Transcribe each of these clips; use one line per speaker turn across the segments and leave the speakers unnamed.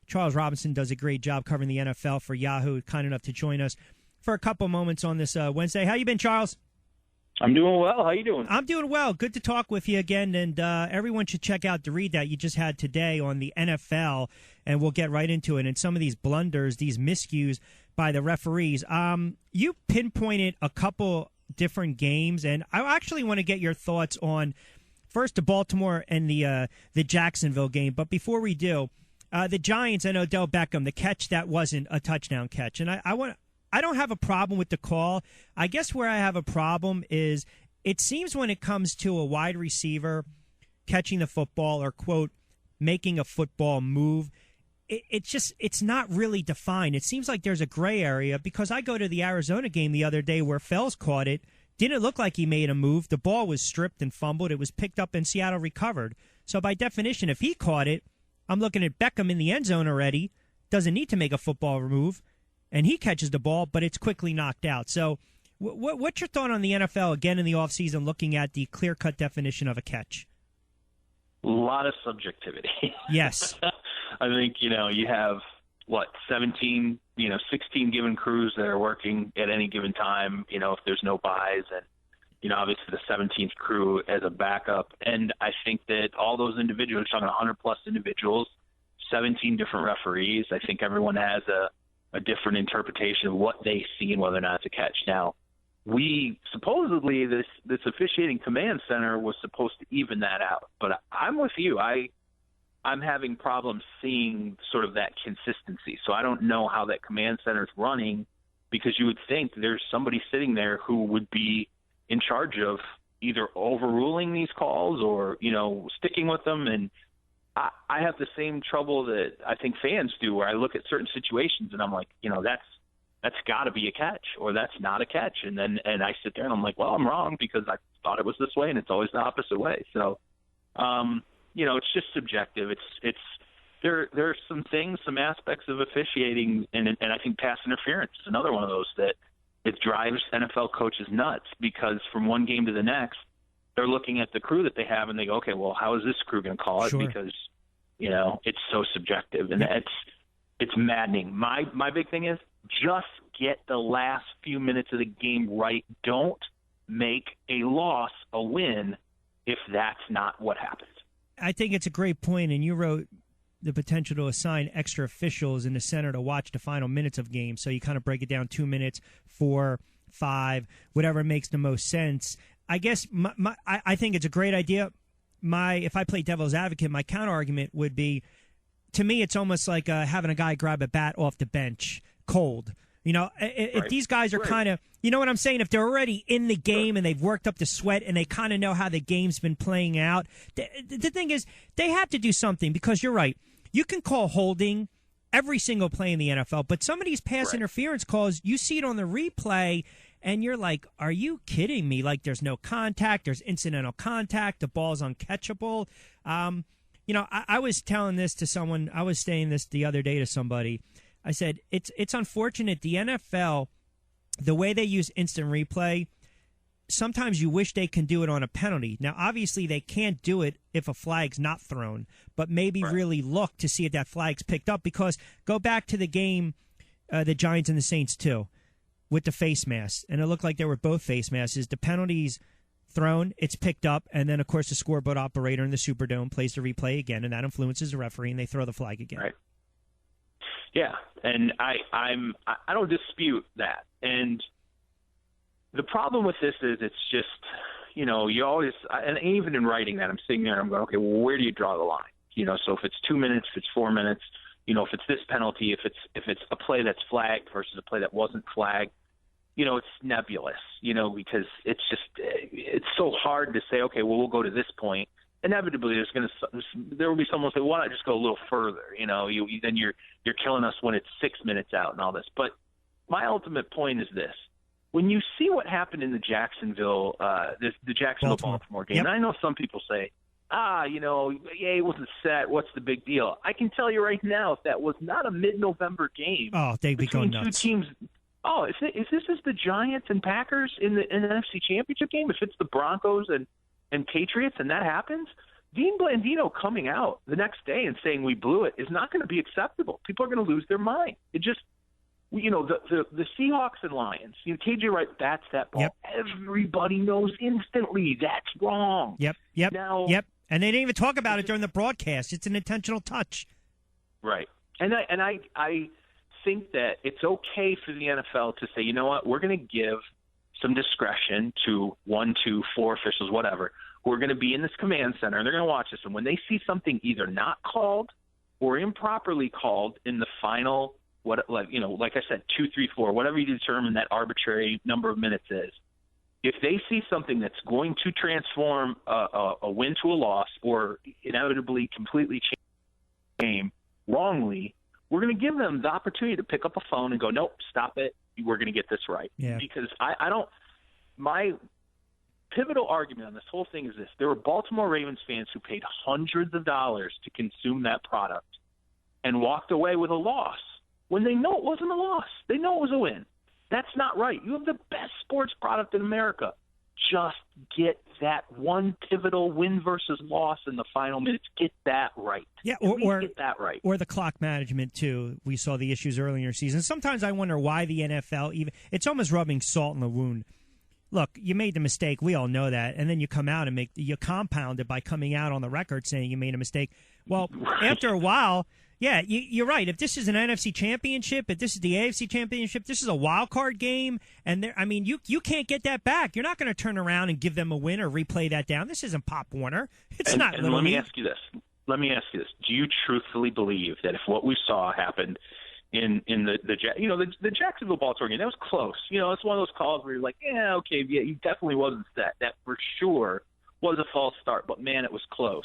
Charles Robinson does a great job covering the NFL for Yahoo. Kind enough to join us for a couple moments on this Wednesday. How you been, Charles?
I'm doing well. How you doing?
I'm doing well. Good to talk with you again, and everyone should check out the read that you just had today on the NFL, and we'll get right into it. And some of these blunders, these miscues by the referees. You pinpointed a couple different games, and I actually want to get your thoughts on first the Baltimore and the Jacksonville game. But before we do, the Giants and Odell Beckham, the catch that wasn't a touchdown catch, and I don't have a problem with the call. I guess where I have a problem is it seems when it comes to a wide receiver catching the football or, quote, making a football move, it's not really defined. It seems like there's a gray area because I go to the Arizona game the other day where Fells caught it. Didn't look like he made a move. The ball was stripped and fumbled. It was picked up and Seattle recovered. So by definition, if he caught it, I'm looking at Beckham in the end zone already. Doesn't need to make a football move. And he catches the ball, but it's quickly knocked out. So what's your thought on the NFL, again, in the offseason, looking at the clear-cut definition of a catch?
A lot of subjectivity.
Yes.
I think, you have, 17, 16 given crews that are working at any given time, if there's no buys, and, obviously the 17th crew as a backup. And I think that all those individuals, talking 100-plus individuals, 17 different referees, I think everyone has a different interpretation of what they see and whether or not it's a catch. Now, supposedly this officiating command center was supposed to even that out, but I'm with you. I'm having problems seeing sort of that consistency. So I don't know how that command center is running, because you would think there's somebody sitting there who would be in charge of either overruling these calls or, sticking with them. And I have the same trouble that I think fans do, where I look at certain situations and I'm like, that's got to be a catch, or that's not a catch. And I sit there and I'm like, well, I'm wrong because I thought it was this way, and it's always the opposite way. So, it's just subjective. There are some things, some aspects of officiating, and I think pass interference is another one of those that it drives NFL coaches nuts, because from one game to the next, they're looking at the crew that they have and they go, okay, well, how is this crew going to call it?
Sure.
Because, it's so subjective, and it's maddening. My big thing is just get the last few minutes of the game right. Don't make a loss a win if that's not what happens.
I think it's a great point, and you wrote the potential to assign extra officials in the center to watch the final minutes of games. So you kind of break it down 2 minutes, 4, 5, whatever makes the most sense. I guess I think it's a great idea. If I play devil's advocate, my counter argument would be, to me, it's almost like having a guy grab a bat off the bench cold. If these guys are kind of, you know what I'm saying? If they're already in the game and they've worked up the sweat and they kind of know how the game's been playing out, the thing is, they have to do something, because you're right. You can call holding every single play in the NFL, but some of these pass interference calls, you see it on the replay, and you're like, are you kidding me? Like, there's no contact, there's incidental contact, the ball's uncatchable. I was telling this to someone, I was saying this the other day to somebody. I said, it's unfortunate. The NFL, the way they use instant replay, sometimes you wish they can do it on a penalty. Now, obviously, they can't do it if a flag's not thrown, but maybe really look to see if that flag's picked up, because go back to the game, the Giants and the Saints too, with the face masks, and it looked like they were both face masks. The penalty's thrown, it's picked up, and then, of course, the scoreboard operator in the Superdome plays the replay again, and that influences the referee, and they throw the flag again.
Right. Yeah, and I don't dispute that. And the problem with this is it's just, you always, and even in writing that, I'm sitting there, I'm going, okay, well, where do you draw the line? So if it's 2 minutes, if it's 4 minutes, if it's this penalty, if it's a play that's flagged versus a play that wasn't flagged, it's nebulous, because it's so hard to say, okay, well, we'll go to this point. Inevitably, there will be someone who say, why not just go a little further? Then you're killing us when it's 6 minutes out and all this. But my ultimate point is this: when you see what happened in the Jacksonville Baltimore game, and I know some people say, it wasn't set. What's the big deal? I can tell you right now, if that was not a mid-November game,
they'd be going nuts.
Two teams. If this is the Giants and Packers in the NFC Championship game, if it's the Broncos and Patriots and that happens, Dean Blandino coming out the next day and saying we blew it is not going to be acceptable. People are going to lose their mind. It just, the Seahawks and Lions, KJ Wright bats that ball.
Yep.
Everybody knows instantly that's wrong.
Yep. And they didn't even talk about it during the broadcast. It's an intentional touch. Right.
And I think that it's okay for the NFL to say, you know what, we're going to give some discretion to 1, 2, 4 officials, whatever. We're going to be in this command center, and they're going to watch this. And when they see something either not called or improperly called in the final, like I said, 2, 3, 4, whatever you determine that arbitrary number of minutes is, if they see something that's going to transform a win to a loss or inevitably completely change the game wrongly, we're going to give them the opportunity to pick up a phone and go, nope, stop it. We're going to get this right.
Yeah.
Because my pivotal argument on this whole thing is this. There were Baltimore Ravens fans who paid hundreds of dollars to consume that product and walked away with a loss when they know it wasn't a loss. They know it was a win. That's not right. You have the best sports product in America. Just get that one pivotal win versus loss in the final minutes. Get that right.
Yeah, or
get that right.
Or the clock management too. We saw the issues earlier in the season. Sometimes I wonder why the NFL it's almost rubbing salt in the wound. Look, you made the mistake. We all know that, and then you come out and you compound it by coming out on the record saying you made a mistake. Well, after a while. Yeah, you're right. If this is an NFC championship, if this is the AFC championship, this is a wild card game, and you can't get that back. You're not going to turn around and give them a win or replay that down. This isn't Pop Warner. It's not.
And let me ask you this. Do you truthfully believe that if what we saw happened in the Jacksonville Baltimore game, that was close. It's one of those calls where you're like, he definitely wasn't set. That for sure was a false start, but man, it was close.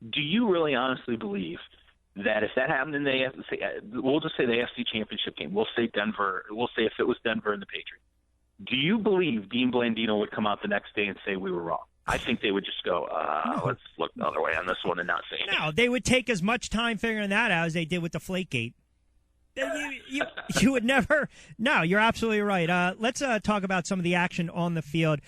Do you really honestly believe that if that happened in the AFC, we'll just say the AFC Championship game, we'll say if it was Denver and the Patriots, do you believe Dean Blandino would come out the next day and say we were wrong? I think they would just go, let's look the other way on this one and not say anything.
No, they would take as much time figuring that out as they did with the Deflategate. You would never. No, you're absolutely right. Let's talk about some of the action on the field.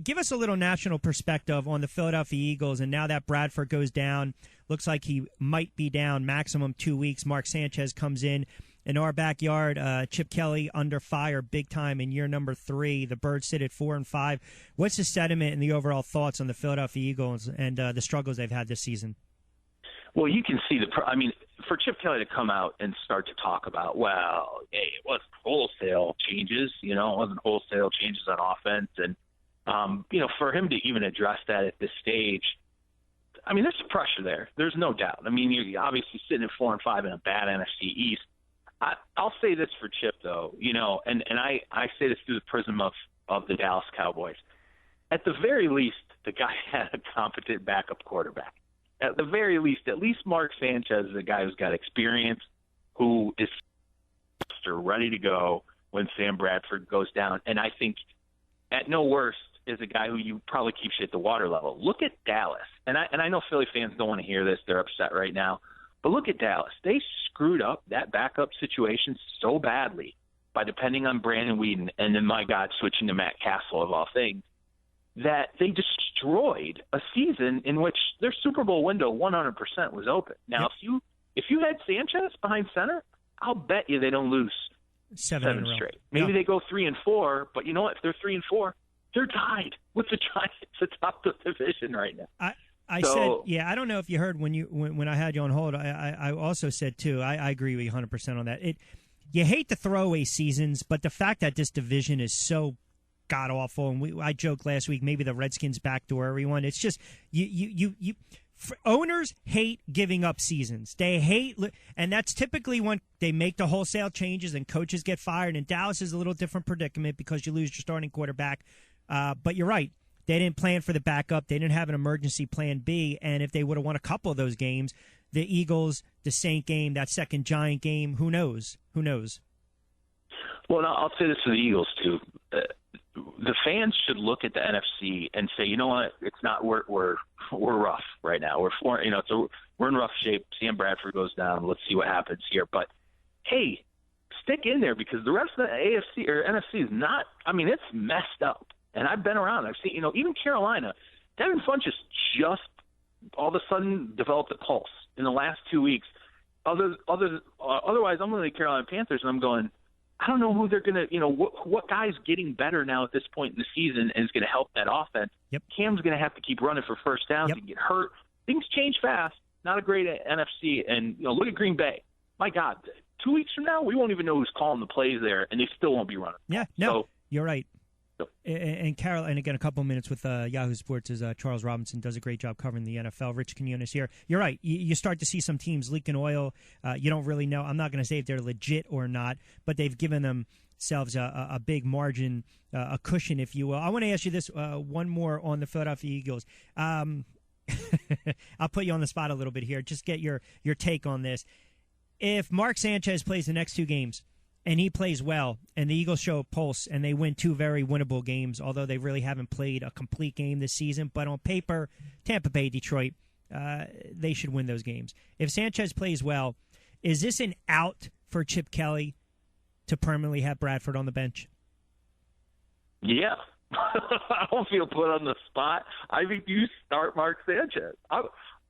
Give us a little national perspective on the Philadelphia Eagles, and now that Bradford goes down, looks like he might be down maximum 2 weeks. Mark Sanchez comes in our backyard. Chip Kelly under fire big time in year number 3. The Birds sit at 4-5. What's the sentiment and the overall thoughts on the Philadelphia Eagles and the struggles they've had this season?
Well, you can see for Chip Kelly to come out and start to talk about, it wasn't wholesale changes, it wasn't wholesale changes on offense. And, for him to even address that at this stage, there's some pressure there. There's no doubt. You're obviously sitting at 4-5 in a bad NFC East. I'll say this for Chip, though, and I say this through the prism of the Dallas Cowboys. At the very least, the guy had a competent backup quarterback. At the very least, at least Mark Sanchez is a guy who's got experience, who is ready to go when Sam Bradford goes down. And I think at no worst is a guy who you probably keep shit at the water level. Look at Dallas. And I know Philly fans don't want to hear this. They're upset right now. But look at Dallas. They screwed up that backup situation so badly by depending on Brandon Weeden and then, my God, switching to Matt Castle of all things, that they destroyed a season in which their Super Bowl window 100% was open. Now, if you had Sanchez behind center, I'll bet you they don't lose seven straight. Maybe they go 3-4, but you know what? If they're 3-4, they're tied with the Giants atop the division right now.
I don't know if you heard when I had you on hold. I also said too. I agree with you 100% on that. You hate the throwaway seasons, but the fact that this division is so god awful, and I joked last week maybe the Redskins backdoor everyone. It's just owners hate giving up seasons. They hate, and that's typically when they make the wholesale changes and coaches get fired. And Dallas is a little different predicament because you lose your starting quarterback. But you're right. They didn't plan for the backup. They didn't have an emergency plan B. And if they would have won a couple of those games, the Eagles, the Saint game, that second Giant game, who knows? Who knows?
Well, I'll say this to the Eagles, too. The fans should look at the NFC and say, you know what? It's not we're rough right now. We're in rough shape. Sam Bradford goes down. Let's see what happens here. But hey, stick in there because the rest of the AFC or NFC is not. It's messed up. And I've been around. I've seen, even Carolina. Devin Funchess just all of a sudden developed a pulse in the last 2 weeks. Otherwise, I'm looking at the Carolina Panthers, and I'm going, I don't know who they're going to, what guy's getting better now at this point in the season and is going to help that offense.
Yep.
Cam's going to have to keep running for first downs and get hurt. Things change fast. Not a great NFC. And, look at Green Bay. My God, 2 weeks from now, we won't even know who's calling the plays there, and they still won't be running.
Yeah, no, you're right. And Carol, and again, a couple minutes with Yahoo Sports is Charles Robinson does a great job covering the NFL. Rich Quiñones here. You're right. You start to see some teams leaking oil. You don't really know. I'm not going to say if they're legit or not, but they've given themselves a big margin, a cushion, if you will. I want to ask you this one more on the Philadelphia Eagles. I'll put you on the spot a little bit here. Just get your take on this. If Mark Sanchez plays the next two games, and he plays well, and the Eagles show a pulse, and they win two very winnable games, although they really haven't played a complete game this season. But on paper, Tampa Bay, Detroit, they should win those games. If Sanchez plays well, is this an out for Chip Kelly to permanently have Bradford on the bench?
Yeah. I don't feel put on the spot. I think you start Mark Sanchez.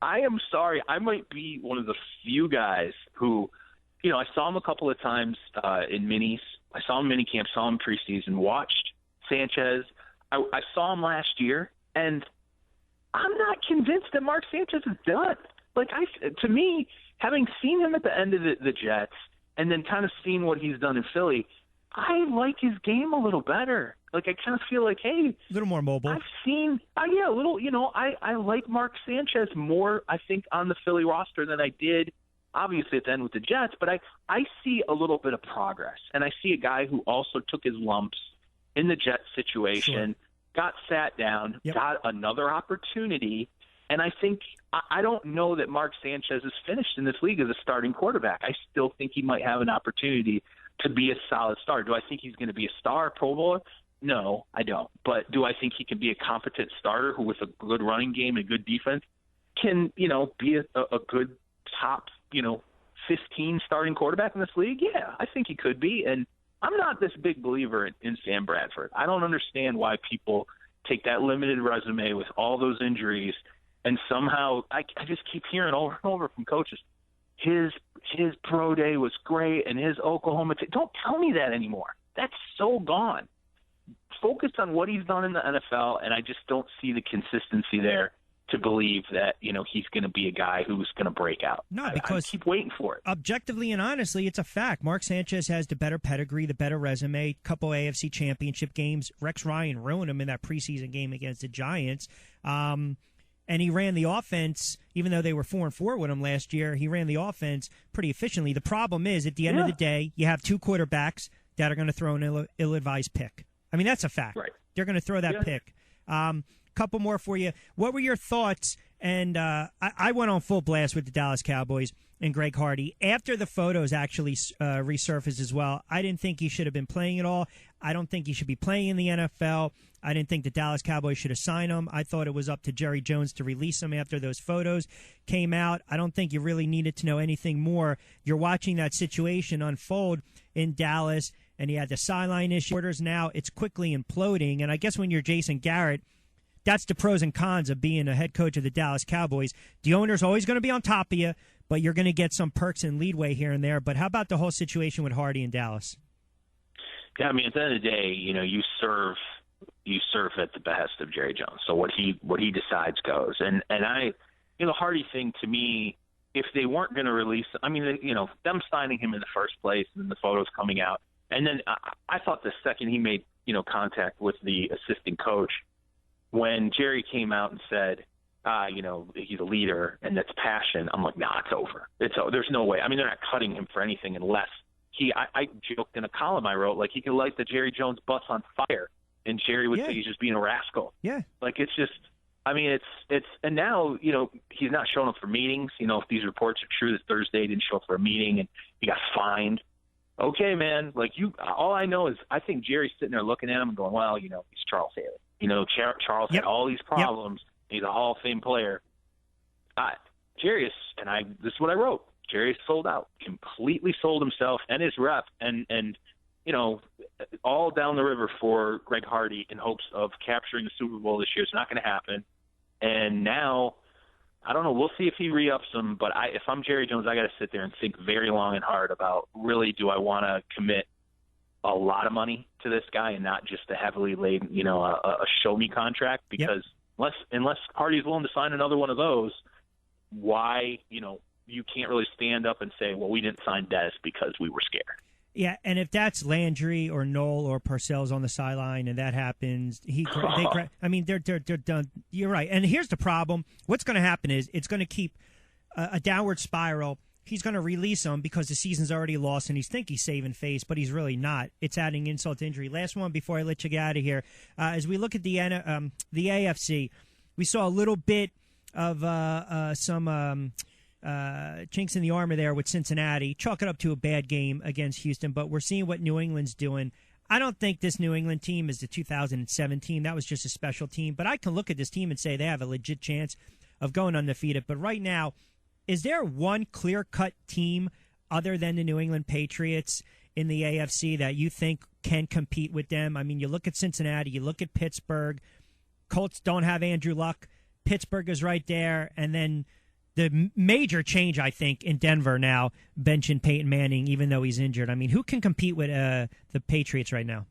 I am sorry. I might be one of the few guys who – I saw him a couple of times in minis. I saw him in minicamp, saw him preseason, watched Sanchez. I saw him last year, and I'm not convinced that Mark Sanchez is done. To me, having seen him at the end of the Jets and then kind of seeing what he's done in Philly, I like his game a little better. I kind of feel like, hey,
a little more mobile.
I've seen, a little. I like Mark Sanchez more, I think, on the Philly roster than I did. Obviously at the end with the Jets, but I see a little bit of progress. And I see a guy who also took his lumps in the Jets situation, got sat down, got another opportunity. And I think I don't know that Mark Sanchez is finished in this league as a starting quarterback. I still think he might have an opportunity to be a solid starter. Do I think he's going to be a star Pro Bowler? No, I don't. But do I think he can be a competent starter who with a good running game and good defense can, be a good top 15 starting quarterback in this league? Yeah, I think he could be. And I'm not this big believer in Sam Bradford. I don't understand why people take that limited resume with all those injuries and somehow I just keep hearing over and over from coaches, his pro day was great and his Oklahoma don't tell me that anymore. That's so gone. Focus on what he's done in the NFL, and I just don't see the consistency there to believe that, he's going to be a guy who's going to break out.
No, because
I keep waiting for it.
Objectively and honestly, it's a fact. Mark Sanchez has the better pedigree, the better resume, couple AFC championship games. Rex Ryan ruined him in that preseason game against the Giants. And he ran the offense, even though they were 4-4 with him last year, he ran the offense pretty efficiently. The problem is, at the end of the day, you have two quarterbacks that are going to throw an ill-advised pick. I mean, that's a fact.
Right.
They're going to throw that pick. Couple more for you. What were your thoughts? And I went on full blast with the Dallas Cowboys and Greg Hardy after the photos actually resurfaced as well. I didn't think he should have been playing at all. I don't think he should be playing in the NFL. I didn't think the Dallas Cowboys should have signed him. I thought it was up to Jerry Jones to release him after those photos came out. I don't think you really needed to know anything more. You're watching that situation unfold in Dallas, and he had the sideline issue. Now it's quickly imploding, and I guess when you're Jason Garrett, that's the pros and cons of being a head coach of the Dallas Cowboys. The owner's always going to be on top of you, but you're going to get some perks and leadway here and there. But how about the whole situation with Hardy in Dallas?
Yeah, I mean, at the end of the day, you serve at the behest of Jerry Jones. So what he decides goes. And I, the Hardy thing to me, if they weren't going to release, I mean, them signing him in the first place and the photos coming out, and then I thought the second he made contact with the assistant coach. When Jerry came out and said, he's a leader and that's passion, I'm like, nah, it's over. There's no way. I mean, they're not cutting him for anything unless I joked in a column I wrote, he could light the Jerry Jones bus on fire and Jerry would say he's just being a rascal.
Yeah.
It's just, I mean, it's, and now, he's not showing up for meetings. If these reports are true that Thursday he didn't show up for a meeting and he got fined. Okay, man, all I know is I think Jerry's sitting there looking at him and going, well, he's Charles Haley. Charles had all these problems. He's a Hall of Fame player. Jerry is, this is what I wrote. Jerry sold out, completely sold himself and his rep, and all down the river for Greg Hardy in hopes of capturing the Super Bowl this year. It's not going to happen. And now, I don't know. We'll see if he re-ups them. But if I'm Jerry Jones, I got to sit there and think very long and hard about, really, do I want to commit a lot of money to this guy and not just a heavily laden, a show-me contract? Because unless Hardy is willing to sign another one of those, why, you can't really stand up and say, well, we didn't sign Dez because we were scared.
Yeah, and if that's Landry or Knoll or Parcells on the sideline and that happens, they're done. You're right. And here's the problem. What's going to happen is it's going to keep a downward spiral. He's going to release him because the season's already lost and he's saving face, but he's really not. It's adding insult to injury. Last one before I let you get out of here. As we look at the AFC, we saw a little bit of some chinks in the armor there with Cincinnati. Chalk it up to a bad game against Houston, but we're seeing what New England's doing. I don't think this New England team is the 2007 team. That was just a special team. But I can look at this team and say they have a legit chance of going undefeated. But right now, is there one clear-cut team other than the New England Patriots in the AFC that you think can compete with them? I mean, you look at Cincinnati, you look at Pittsburgh. Colts don't have Andrew Luck. Pittsburgh is right there. And then the major change, I think, in Denver now, benching Peyton Manning, even though he's injured. I mean, who can compete with the Patriots right now?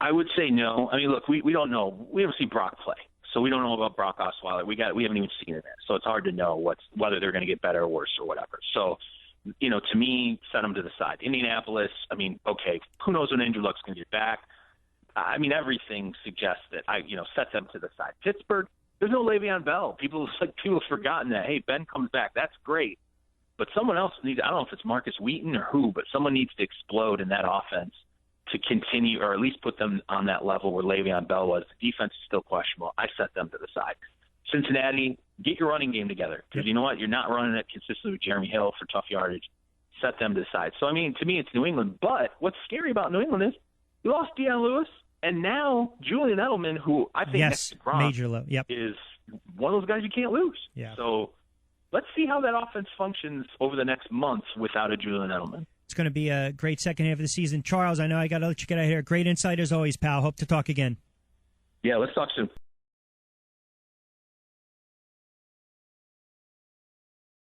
I would say no. I mean, look, we don't know. We haven't seen Brock play, so we don't know about Brock Osweiler. We haven't even seen it yet, so it's hard to know whether they're going to get better or worse or whatever. So, to me, set them to the side. Indianapolis, I mean, okay, who knows when Andrew Luck's going to get back? I mean, everything suggests that set them to the side. Pittsburgh, there's no Le'Veon Bell. People have forgotten that. Hey, Ben comes back. That's great. But someone else needs, I don't know if it's Marcus Wheaton or who, but someone needs to explode in that offense to continue, or at least put them on that level where Le'Veon Bell was. The defense is still questionable. I set them to the side. Cincinnati, get your running game together, because you know what? You're not running it consistently with Jeremy Hill for tough yardage. Set them to the side. So, I mean, to me, it's New England. But what's scary about New England is you lost Deion Lewis. And now Julian Edelman, who I think next to Gronk is one of those guys you can't lose.
Yeah.
So let's see how that offense functions over the next month without a Julian Edelman.
It's going to be a great second half of the season. Charles, I know I got to let you get out of here. Great insight as always, pal. Hope to talk again.
Yeah, let's talk soon.